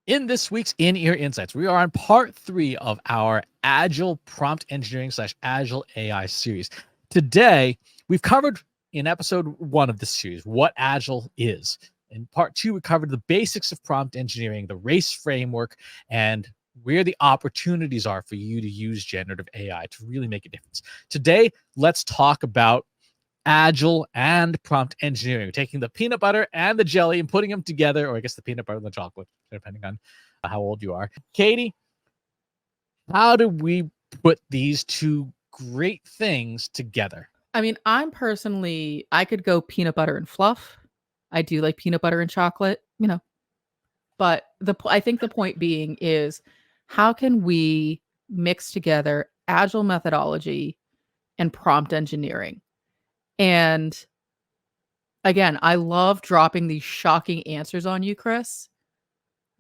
In this week's In-Ear Insights, we are on part 3 of our Agile Prompt Engineering / Agile AI series. Today, we've covered in episode 1 of this series what Agile is. In part 2, we covered the basics of prompt engineering, the RACE framework, and where the opportunities are for you to use generative AI to really make a difference. Today, let's talk about Agile and prompt engineering. We're taking the peanut butter and the jelly and putting them together, or I guess the peanut butter and the chocolate, depending on how old you are. Katie, how do we put these two great things together? I mean, I could go peanut butter and fluff. I do like peanut butter and chocolate, but I think the point being is how can we mix together agile methodology and prompt engineering? And again, I love dropping these shocking answers on you, Chris.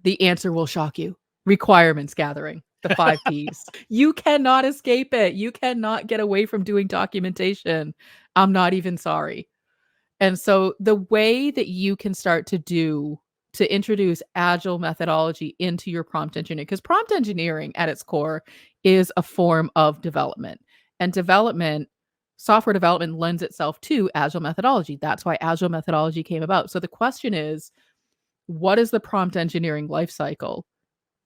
The answer will shock you. Requirements gathering, the 5 Ps. You cannot escape it. You cannot get away from doing documentation. I'm not even sorry. And so the way that you can start to introduce agile methodology into your prompt engineering, because prompt engineering at its core is a form of development. And software development lends itself to agile methodology. That's why agile methodology came about. So the question is, what is the prompt engineering lifecycle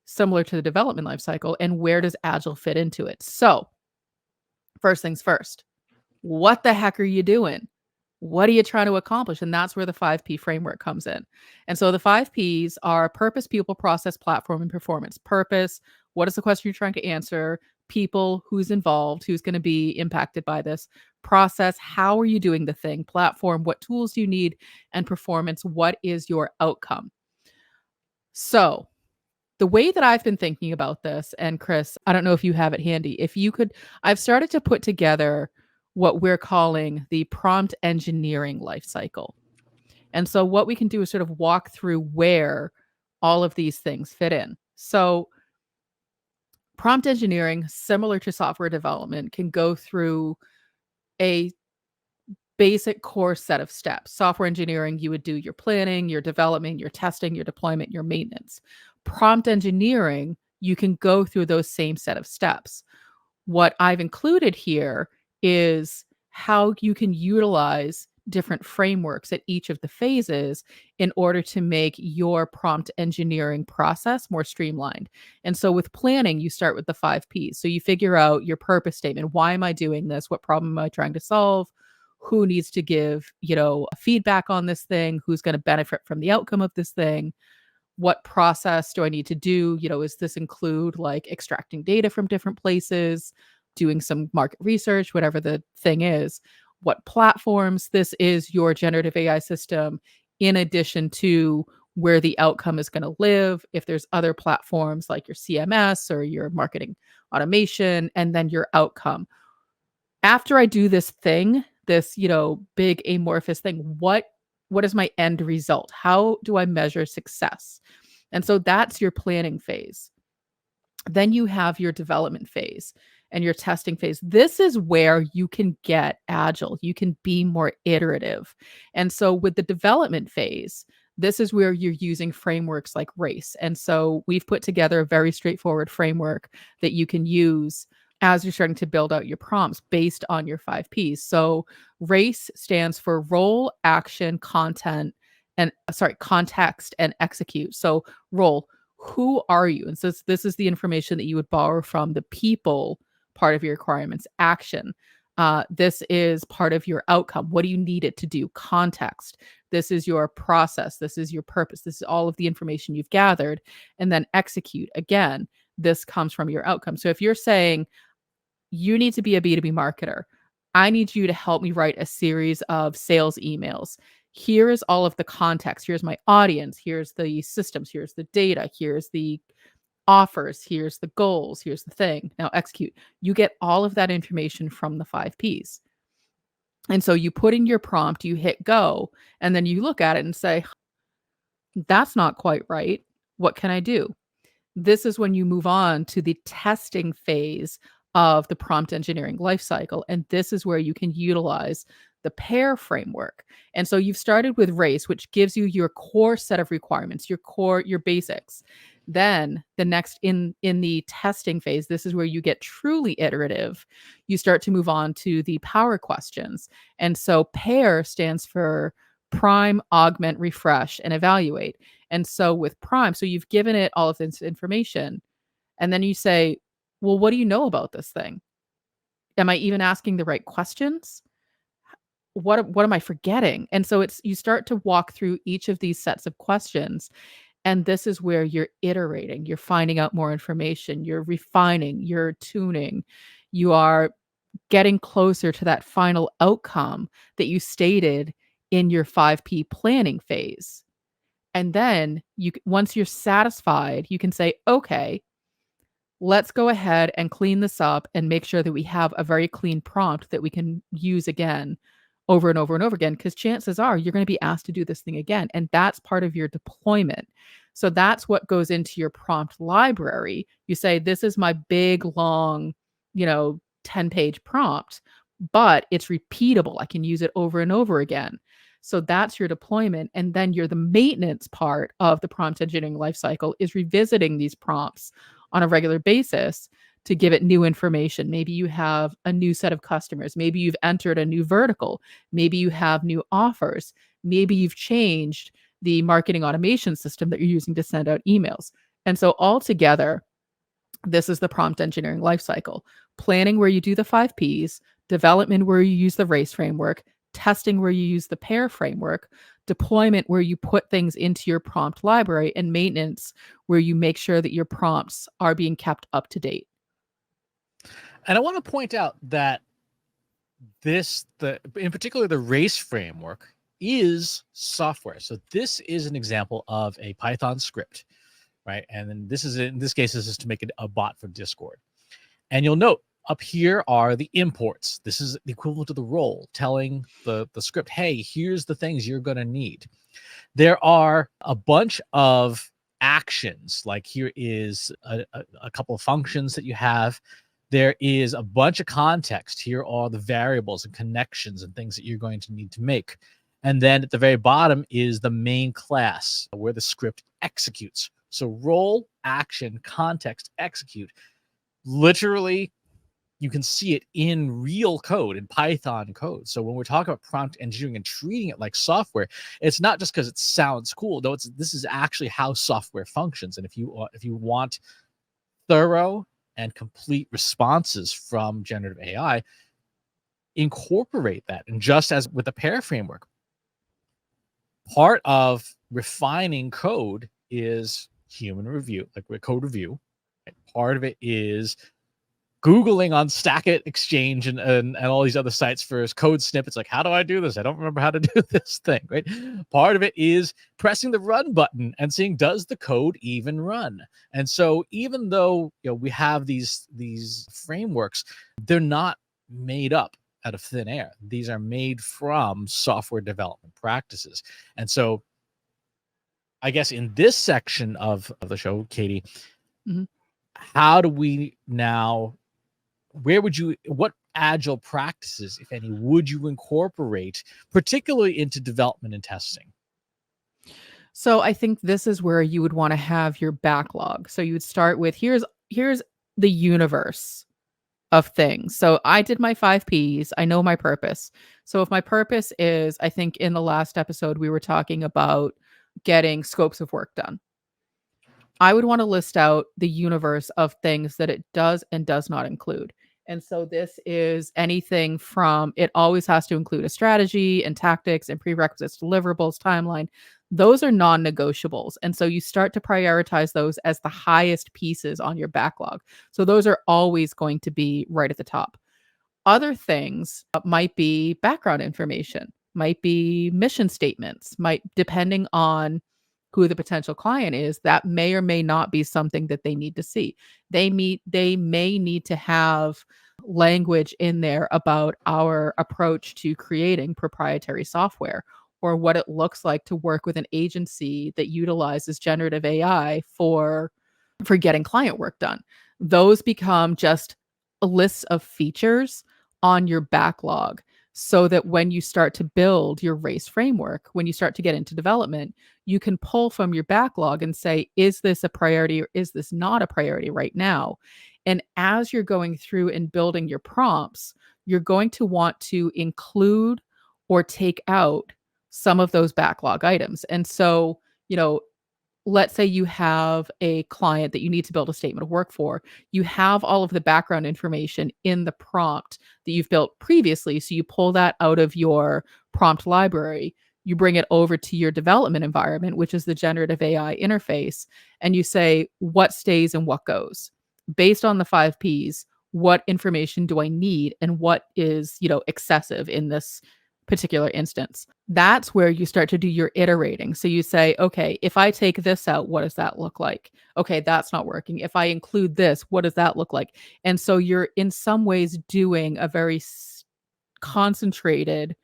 similar to the development lifecycle, and where does agile fit into it? So first things first, what the heck are you doing? What are you trying to accomplish? And that's where the 5P framework comes in. And so the 5Ps are purpose, people, process, platform, and performance. Purpose, what is the question you're trying to answer? People, who's involved, who's going to be impacted by this? Process, how are you doing the thing? Platform, what tools do you need? And performance, what is your outcome? So the way that I've been thinking about this, and Chris, I don't know if you have it handy. If you could, I've started to put together what we're calling the prompt engineering lifecycle. And so what we can do is sort of walk through where all of these things fit in. So prompt engineering, similar to software development, can go through a basic core set of steps. Software engineering, you would do your planning, your development, your testing, your deployment, your maintenance. Prompt engineering, you can go through those same set of steps. What I've included here is how you can utilize different frameworks at each of the phases in order to make your prompt engineering process more streamlined. And so with planning, you start with the 5 Ps. So you figure out your purpose statement. Why am I doing this? What problem am I trying to solve? Who needs to give, feedback on this thing? Who's going to benefit from the outcome of this thing? What process do I need to do? Does this include like extracting data from different places, doing some market research, whatever the thing is? What platforms? This is your generative AI system, in addition to where the outcome is going to live. If there's other platforms like your CMS or your marketing automation, and then your outcome. After I do this thing, this, big amorphous thing, what is my end result? How do I measure success? And so that's your planning phase. Then you have your development phase and your testing phase. This is where you can get agile. You can be more iterative. And so with the development phase, this is where you're using frameworks like RACE. And so we've put together a very straightforward framework that you can use as you're starting to build out your prompts based on your 5 Ps. So RACE stands for role, action, context, and execute. So role, who are you? And so this is the information that you would borrow from the people part of your requirements. Action, this is part of your outcome. What do you need it to do? Context, this is your process. This is your purpose. This is all of the information you've gathered. And then execute, again, this comes from your outcome. So if you're saying you need to be a B2B marketer, I need you to help me write a series of sales emails. Here is all of the context. Here's my audience. Here's the systems. Here's the data. Here's the offers. Here's the goals. Here's the thing. Now execute. You get all of that information from the 5 Ps. And so you put in your prompt, you hit go, and then you look at it and say, that's not quite right. What can I do? This is when you move on to the testing phase of the prompt engineering lifecycle. And this is where you can utilize the pair framework. And so you've started with RACE, which gives you your core set of requirements, your basics. Then the next in the testing phase, this is where you get truly iterative. You start to move on to the power questions. And so pair stands for prime, augment, refresh, and evaluate. And so with prime, so you've given it all of this information, and then you say, well, what do you know about this thing? Am I even asking the right questions? What am I forgetting? And so it's you start to walk through each of these sets of questions, and this is where you're iterating, you're finding out more information, you're refining, you're tuning, you are getting closer to that final outcome that you stated in your 5P planning phase. And then once you're satisfied, you can say, okay, let's go ahead and clean this up and make sure that we have a very clean prompt that we can use again over and over and over again, because chances are you're going to be asked to do this thing again. And that's part of your deployment. So that's what goes into your prompt library. You say, this is my big, long, 10-page prompt, but it's repeatable. I can use it over and over again. So that's your deployment. And then the maintenance part of the prompt engineering lifecycle is revisiting these prompts on a regular basis to give it new information. Maybe you have a new set of customers. Maybe you've entered a new vertical. Maybe you have new offers. Maybe you've changed the marketing automation system that you're using to send out emails. And so altogether, this is the prompt engineering lifecycle. Planning, where you do the 5Ps, development, where you use the race framework, testing, where you use the pair framework, deployment, where you put things into your prompt library, and maintenance, where you make sure that your prompts are being kept up to date. And I want to point out that in particular, the race framework is software. So this is an example of a Python script, right? And then in this case, this is to make a bot for Discord. And you'll note up here are the imports. This is the equivalent to the role telling the script, hey, here's the things you're going to need. There are a bunch of actions, like here is a couple of functions that you have. There is a bunch of context. Here are the variables and connections and things that you're going to need to make. And then at the very bottom is the main class where the script executes. So role, action, context, execute. Literally, you can see it in real code, in Python code. So when we're talking about prompt engineering and treating it like software, it's not just because it sounds cool. No, this is actually how software functions. And if you want thorough and complete responses from generative AI, incorporate that. And just as with the pair framework, part of refining code is human review, like with code review. Right? Part of it is Googling on Stackit Exchange and all these other sites for code snippets. Like, how do I do this? I don't remember how to do this thing, right? Part of it is pressing the run button and seeing, does the code even run? And so even though we have these frameworks, they're not made up out of thin air. These are made from software development practices. And so I guess in this section of the show, Katie, how do we now, what Agile practices, if any, would you incorporate, particularly into development and testing? So I think this is where you would want to have your backlog. So you would start with, here's the universe of things. So I did my 5Ps. I know my purpose. So if my purpose is, I think in the last episode, we were talking about getting scopes of work done. I would want to list out the universe of things that it does and does not include. And so this is anything from, it always has to include a strategy and tactics and prerequisites, deliverables, timeline. Those are non-negotiables. And so you start to prioritize those as the highest pieces on your backlog. So those are always going to be right at the top. Other things might be background information, might be mission statements, depending on who the potential client is, that may or may not be something that they need to see. They may need to have language in there about our approach to creating proprietary software, or what it looks like to work with an agency that utilizes generative AI for getting client work done. Those become just a list of features on your backlog. so that when you start to build your race framework, when you start to get into development, you can pull from your backlog and say, is this a priority or is this not a priority right now? And as you're going through and building your prompts, you're going to want to include or take out some of those backlog items. And so, you know, let's say you have a client that you need to build a statement of work for. You have all of the background information in the prompt that you've built previously. So you pull that out of your prompt library, you bring it over to your development environment, which is the generative AI interface, and you say, what stays and what goes? Based on the 5 Ps, what information do I need and what is, excessive in this particular instance? That's where you start to do your iterating. So you say, okay, if I take this out, what does that look like? Okay, that's not working. If I include this, what does that look like? And so you're in some ways doing a very concentrated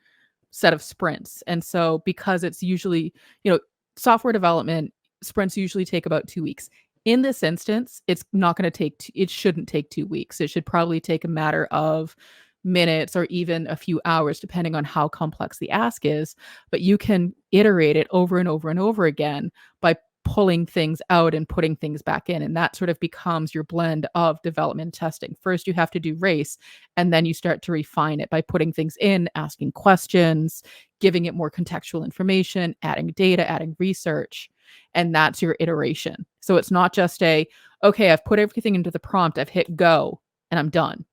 set of sprints. And so because it's usually, software development sprints usually take about 2 weeks. In this instance, it's not going to take it shouldn't take 2 weeks. It should probably take a matter of minutes or even a few hours depending on how complex the ask is, but you can iterate it over and over and over again by pulling things out and putting things back in, and that sort of becomes your blend of development and testing. First you have to do race, and then you start to refine it by putting things in, asking questions, giving it more contextual information, adding data, adding research, and that's your iteration. So it's not just okay, I've put everything into the prompt, I've hit go, and I'm done.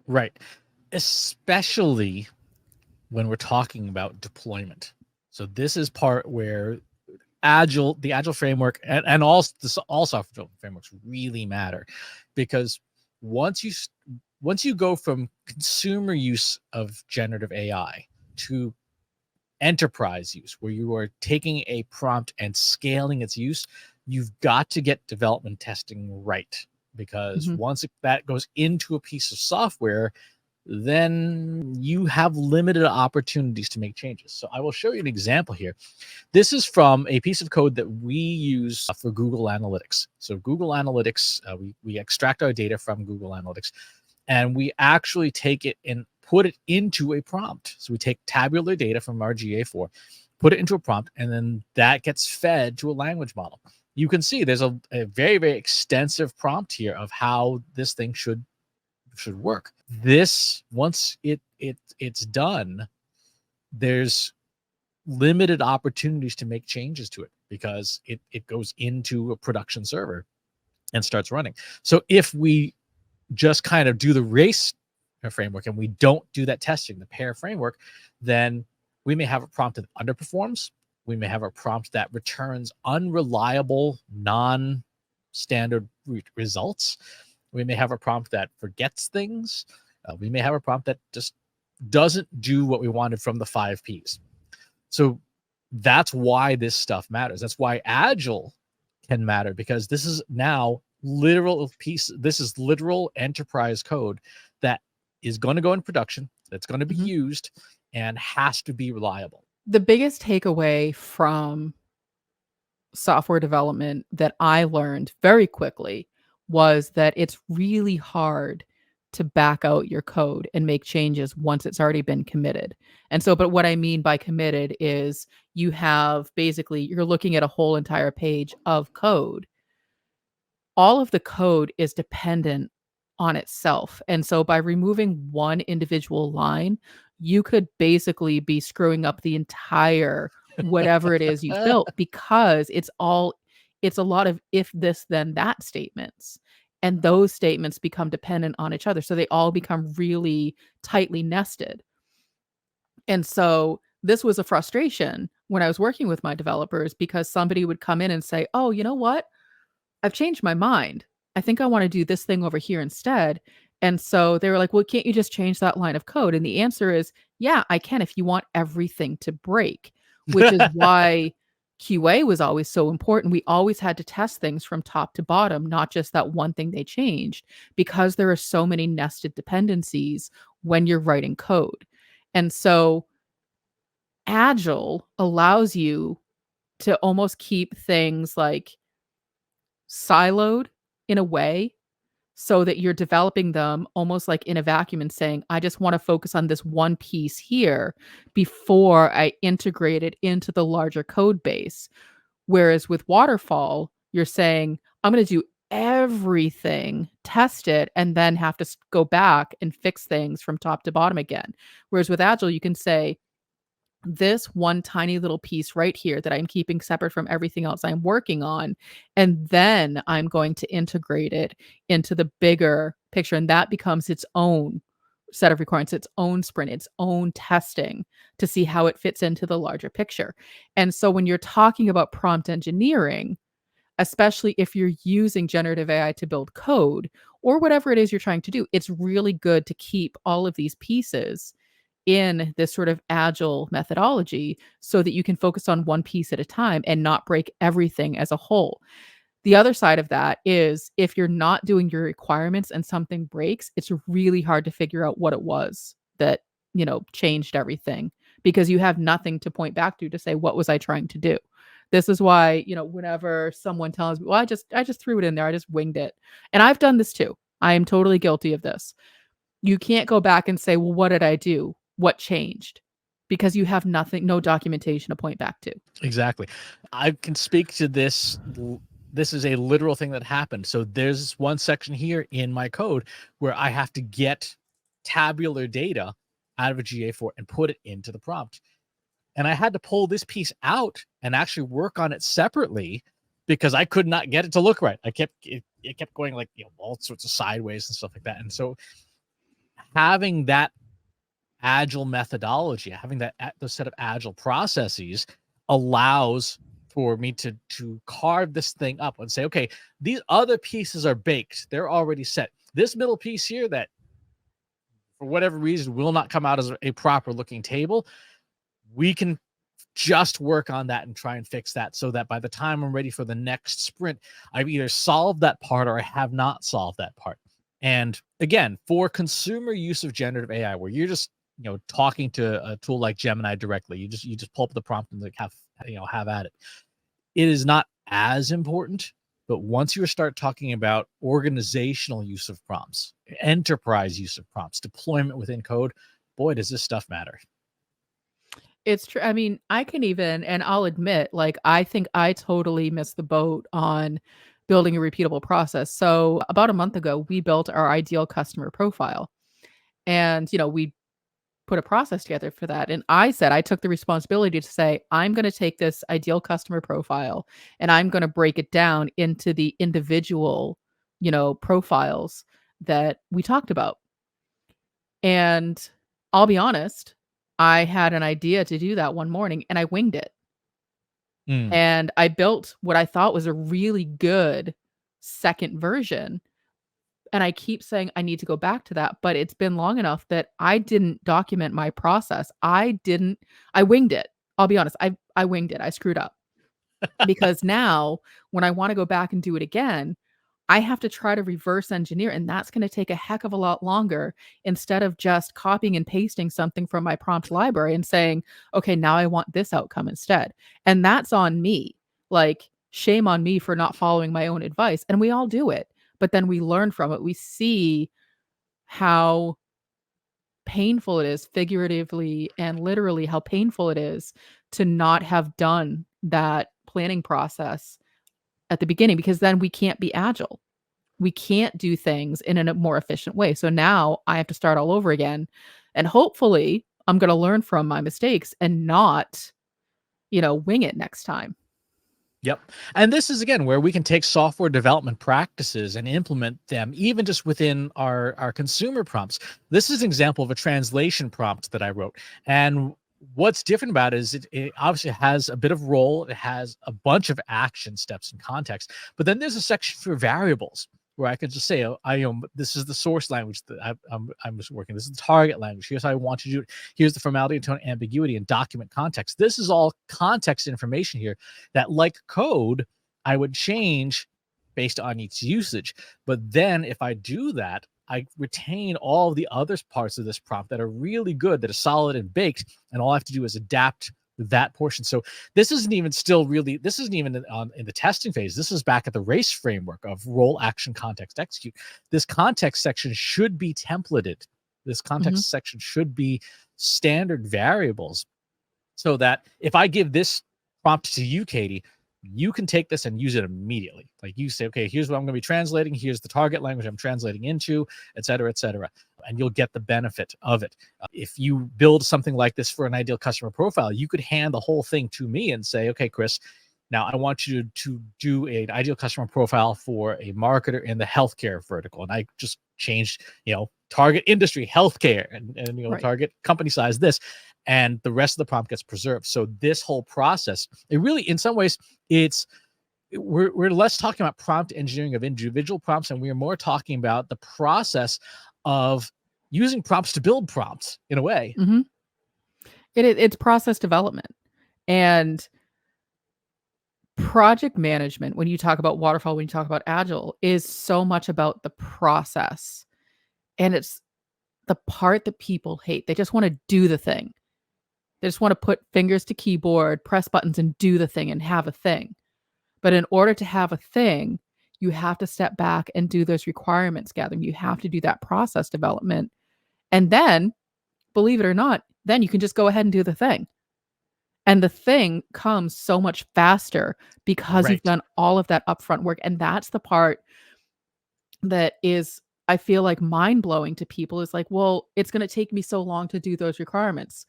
Right. Especially when we're talking about deployment. So this is part where the Agile framework and all software development frameworks really matter, because once you go from consumer use of generative AI to enterprise use, where you are taking a prompt and scaling its use, you've got to get development testing right, because once that goes into a piece of software, then you have limited opportunities to make changes. So I will show you an example here. This is from a piece of code that we use for Google Analytics. So Google Analytics, we extract our data from Google Analytics, and we actually take it and put it into a prompt. So we take tabular data from our GA4, put it into a prompt, and then that gets fed to a language model. You can see there's a very, very extensive prompt here of how this thing should work. This, once it's done, there's limited opportunities to make changes to it, because it goes into a production server and starts running. So if we just kind of do the race framework and we don't do that testing, the pair framework, then we may have a prompt that underperforms. We may have a prompt that returns unreliable, non-standard results. We may have a prompt that forgets things. We may have a prompt that just doesn't do what we wanted from the 5 Ps. So that's why this stuff matters. That's why Agile can matter, because this is now this is literal enterprise code that is going to go in production, that's going to be used, and has to be reliable. The biggest takeaway from software development that I learned very quickly was that it's really hard to back out your code and make changes once it's already been committed. And so, but what I mean by committed is you have basically, you're looking at a whole entire page of code. All of the code is dependent on itself. And so by removing one individual line, you could basically be screwing up the entire whatever it is you've built, because it's a lot of if this then that statements. And those statements become dependent on each other. So they all become really tightly nested. And so this was a frustration when I was working with my developers, because somebody would come in and say, "Oh, you know what? I've changed my mind. I think I want to do this thing over here instead." And so they were like, "Well, can't you just change that line of code?" And the answer is, yeah, I can, if you want everything to break, which is why QA was always so important. We always had to test things from top to bottom, not just that one thing they changed, because there are so many nested dependencies when you're writing code. And so Agile allows you to almost keep things like siloed in a way, so that you're developing them almost like in a vacuum and saying, I just want to focus on this one piece here before I integrate it into the larger code base. Whereas with waterfall, you're saying, I'm going to do everything, test it, and then have to go back and fix things from top to bottom again. Whereas with Agile, you can say, this one tiny little piece right here that I'm keeping separate from everything else I'm working on. And then I'm going to integrate it into the bigger picture. And that becomes its own set of requirements, its own sprint, its own testing to see how it fits into the larger picture. And so when you're talking about prompt engineering, especially if you're using generative AI to build code or whatever it is you're trying to do, it's really good to keep all of these pieces in this sort of agile methodology so that you can focus on one piece at a time and not break everything as a whole. The other side of that is if you're not doing your requirements and something breaks, it's really hard to figure out what it was that, changed everything because you have nothing to point back to say, what was I trying to do? This is why, whenever someone tells me, well, I just threw it in there, I just winged it. And I've done this too. I am totally guilty of this. You can't go back and say, well, what did I do? What changed? Because you have nothing, no documentation to point back to. Exactly. I can speak to this. This is a literal thing that happened. So there's one section here in my code where I have to get tabular data out of a GA4 and put it into the prompt. And I had to pull this piece out and actually work on it separately because I could not get it to look right. It kept going like, all sorts of sideways and stuff like that. And so having that agile methodology, having the set of agile processes allows for me to carve this thing up and say, okay, these other pieces are baked. They're already set. This middle piece here that for whatever reason will not come out as a proper looking table, we can just work on that and try and fix that so that by the time I'm ready for the next sprint, I've either solved that part or I have not solved that part. And again, for consumer use of generative AI, where you're just talking to a tool like Gemini directly, you just pull up the prompt and have at it. It is not as important, but once you start talking about organizational use of prompts, enterprise use of prompts, deployment within code, boy, does this stuff matter. It's true. I mean, I can even, and I'll admit, like, I think I totally missed the boat on building a repeatable process. So about a month ago, we built our ideal customer profile. And, we put a process together for that. And I said, I took the responsibility to say, I'm going to take this ideal customer profile and I'm going to break it down into the individual, profiles that we talked about. And I'll be honest, I had an idea to do that one morning and I winged it. And I built what I thought was a really good second version. And I keep saying I need to go back to that, but it's been long enough that I didn't document my process. I winged it. I'll be honest. I winged it. I screwed up because now when I want to go back and do it again, I have to try to reverse engineer, and that's going to take a heck of a lot longer instead of just copying and pasting something from my prompt library and saying, okay, now I want this outcome instead. And that's on me. Like, shame on me for not following my own advice. And we all do it, but then we learn from it. We see how painful it is, figuratively and literally, how painful it is to not have done that planning process at the beginning, because then we can't be agile. We can't do things in a more efficient way. So now I have to start all over again. And hopefully I'm going to learn from my mistakes and not, wing it next time. Yep. And this is, again, where we can take software development practices and implement them even just within our consumer prompts. This is an example of a translation prompt that I wrote. And what's different about it is it obviously has a bit of role. It has a bunch of action steps and context. But then there's a section for variables where I can just say, this is the source language that I'm just working. This is the target language. Here's how I want to do it. Here's the formality, tone, ambiguity, and document context. This is all context information here that, like code, I would change based on its usage. But then if I do that, I retain all the other parts of this prompt that are really good, that are solid and baked, and all I have to do is adapt that portion. So this isn't even in the testing phase. This is back at the race framework of role, action, context, execute. This context section should be templated. This context section should be standard variables, so that if I give this prompt to you, Katie, you can take this and use it immediately. Like you say, okay, here's what I'm going to be translating. Here's the target language I'm translating into, et cetera, and you'll get the benefit of it. If you build something like this for an ideal customer profile, you could hand the whole thing to me and say, okay, Chris, now I want you to do an ideal customer profile for a marketer in the healthcare vertical. And I just changed, target industry, healthcare, and Right. target company size, this, and the rest of the prompt gets preserved. So this whole process, it really, in some ways, we're less talking about prompt engineering of individual prompts, and we are more talking about the process of using prompts to build prompts in a way. It's process development. And project management, when you talk about waterfall, when you talk about Agile, is so much about the process. And it's the part that people hate. They just want to do the thing. They just want to put fingers to keyboard, press buttons, and do the thing and have a thing. But in order to have a thing, you have to step back and do those requirements gathering. You have to do that process development. And then, believe it or not, then you can just go ahead and do the thing. And the thing comes so much faster because you've done all of that upfront work. And that's the part that is, I feel like, mind-blowing to people, is like, well, it's going to take me so long to do those requirements.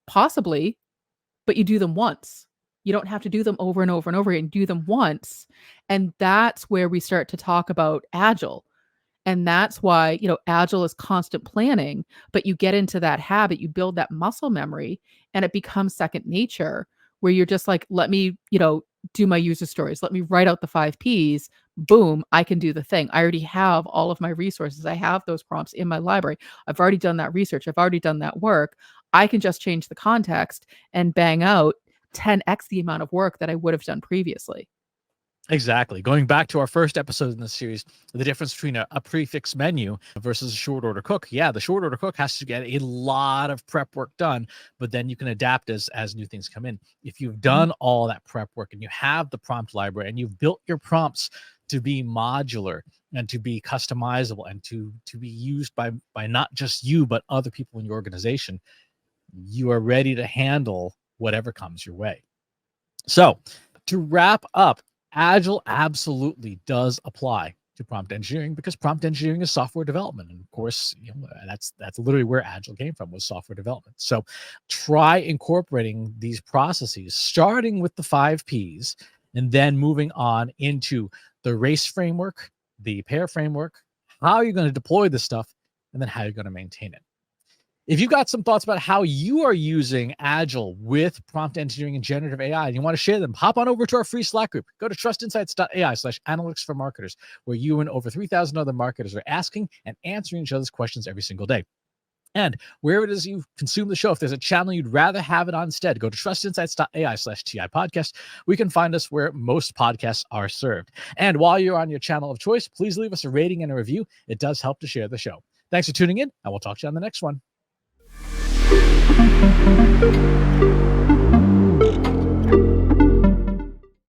Possibly, but you do them once. You don't have to do them over and over and over again. Do them once. And that's where we start to talk about Agile. And that's why, Agile is constant planning, but you get into that habit, you build that muscle memory, and it becomes second nature, where you're just like, let me, do my user stories. Let me write out the 5 Ps. Boom, I can do the thing. I already have all of my resources. I have those prompts in my library. I've already done that research. I've already done that work. I can just change the context and bang out 10x the amount of work that I would have done previously. Exactly. Going back to our first episode in this series, the difference between a prefix menu versus a short order cook. Yeah, the short order cook has to get a lot of prep work done, but then you can adapt as new things come in. If you've done all that prep work and you have the prompt library and you've built your prompts to be modular and to be customizable and to be used by not just you, but other people in your organization, you are ready to handle whatever comes your way. So to wrap up, Agile absolutely does apply to prompt engineering, because prompt engineering is software development. And of course, that's literally where Agile came from, was software development. So try incorporating these processes, starting with the 5 Ps, and then moving on into the race framework, the pair framework, how you're going to deploy this stuff, and then how you're going to maintain it. If you've got some thoughts about how you are using Agile with prompt engineering and generative AI, and you want to share them, hop on over to our free Slack group. Go to trustinsights.ai/analytics for marketers, where you and over 3,000 other marketers are asking and answering each other's questions every single day. And wherever it is you consume the show, if there's a channel you'd rather have it on instead, go to trustinsights.ai/TI podcast. We can find us where most podcasts are served. And while you're on your channel of choice, please leave us a rating and a review. It does help to share the show. Thanks for tuning in, and we'll talk to you on the next one.